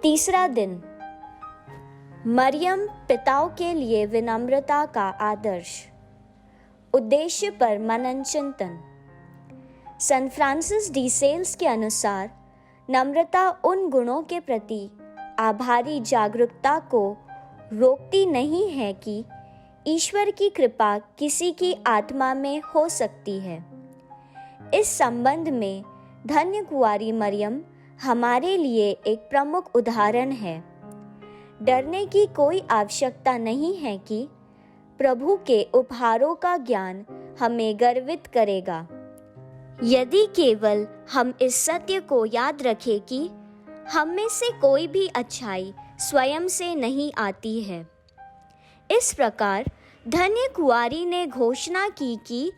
तीसरा दिन। मरियम पिताओं के लिए विनम्रता का आदर्श। उद्देश्य पर मनन चिंतन। संत फ्रांसिस डी सेल्स के अनुसार नम्रता उन गुणों के प्रति आभारी जागरूकता को रोकती नहीं है कि ईश्वर की कृपा किसी की आत्मा में हो सकती है। इस संबंध में धन्य कुंवारी मरियम हमारे लिए एक प्रमुख उदाहरण है। डरने की कोई आवश्यकता नहीं है कि प्रभु के उपहारों का ज्ञान हमें गर्वित करेगा, यदि केवल हम इस सत्य को याद रखें कि हम में से कोई भी अच्छाई स्वयं से नहीं आती है। इस प्रकार धन्य कुंवारी ने घोषणा की कि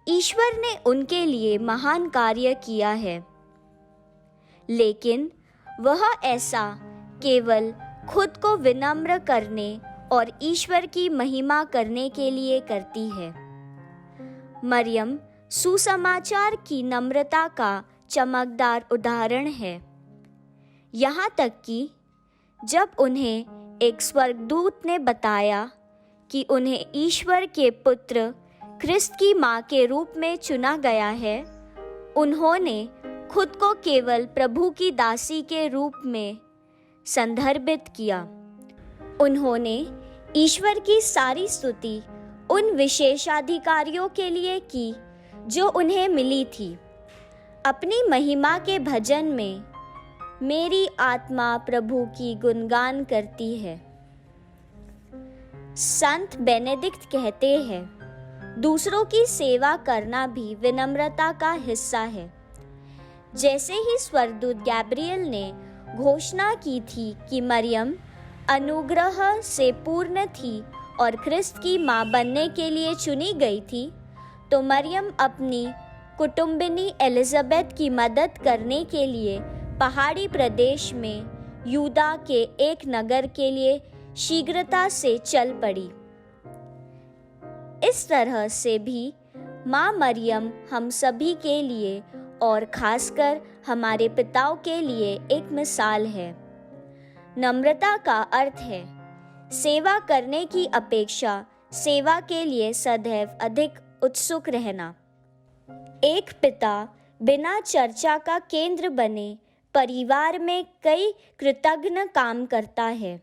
ईश्वर ने उनके लिए महान कार्य किया है, लेकिन वह ऐसा केवल खुद को विनम्र करने और ईश्वर की महिमा करने के लिए करती है। मरियम सुसमाचार की नम्रता का चमकदार उदाहरण है, यहाँ तक कि जब उन्हें एक स्वर्गदूत ने बताया कि उन्हें ईश्वर के पुत्र ख्रिस्त की माँ के रूप में चुना गया है, उन्होंने खुद को केवल प्रभु की दासी के रूप में संदर्भित किया। उन्होंने ईश्वर की सारी स्तुति उन विशेषाधिकारियों के लिए की जो उन्हें मिली थी। अपनी महिमा के भजन में मेरी आत्मा प्रभु की गुणगान करती है। संत बेनेडिक्ट कहते हैं, दूसरों की सेवा करना भी विनम्रता का हिस्सा है। जैसे ही स्वर्गदूत गैब्रियल ने घोषणा की थी कि मरियम अनुग्रह से पूर्ण थी और ख्रिस्त की माँ बनने के लिए चुनी गई थी, तो मरियम अपनी कुटुंबिनी एलिजाबेथ की मदद करने के लिए पहाड़ी प्रदेश में यूदा के एक नगर के लिए शीघ्रता से चल पड़ी। इस तरह से भी माँ मरियम हम सभी के लिए और खासकर हमारे पिताओं के लिए एक मिसाल है। नम्रता का अर्थ है सेवा करने की अपेक्षा सेवा के लिए सदैव अधिक उत्सुक रहना। एक पिता बिना चर्चा का केंद्र बने परिवार में कई कृतज्ञ काम करता है।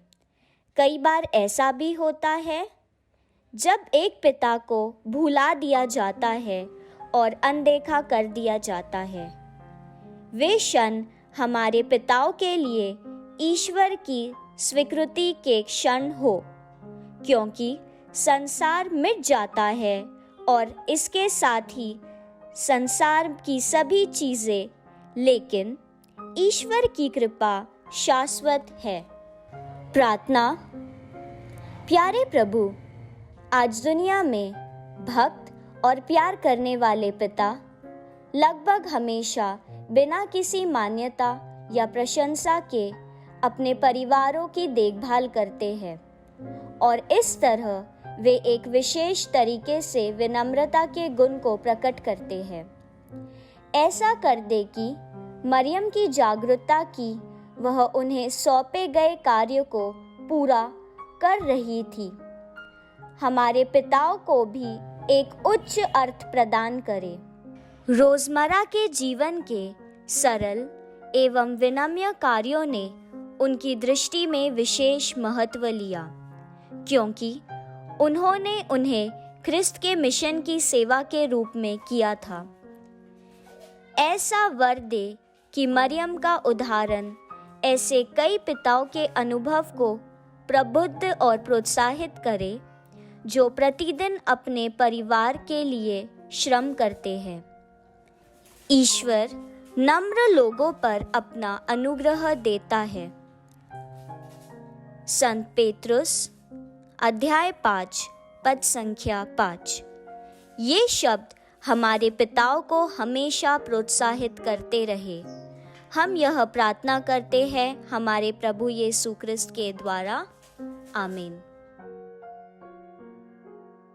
कई बार ऐसा भी होता है जब एक पिता को भुला दिया जाता है और अनदेखा कर दिया जाता है। वे क्षण हमारे पिताओं के लिए ईश्वर की स्वीकृति के क्षण हो, क्योंकि संसार मिट जाता है और इसके साथ ही संसार की सभी चीजें, लेकिन ईश्वर की कृपा शाश्वत है। प्रार्थना। प्यारे प्रभु, आज दुनिया में भक्त और प्यार करने वाले पिता लगभग हमेशा बिना किसी मान्यता या प्रशंसा के अपने परिवारों की देखभाल करते हैं और इस तरह वे एक विशेष तरीके से विनम्रता के गुण को प्रकट करते हैं। ऐसा कर दे कि मरियम की जागरूकता की वह उन्हें सौंपे गए कार्य को पूरा कर रही थी, हमारे पिताओं को भी एक उच्च अर्थ प्रदान करे। रोजमर्रा के जीवन के सरल एवं विनम्र कार्यों ने उनकी दृष्टि में विशेष महत्व लिया, क्योंकि उन्होंने उन्हें ख्रिस्त के मिशन की सेवा के रूप में किया था। ऐसा वर दे कि मरियम का उदाहरण ऐसे कई पिताओं के अनुभव को प्रबुद्ध और प्रोत्साहित करे, जो प्रतिदिन अपने परिवार के लिए श्रम करते हैं। ईश्वर नम्र लोगों पर अपना अनुग्रह देता है। संत पेतरुस अध्याय 5 पद संख्या 5। ये शब्द हमारे पिताओं को हमेशा प्रोत्साहित करते रहे। हम यह प्रार्थना करते हैं हमारे प्रभु यीशु क्रिस्त के द्वारा। आमीन।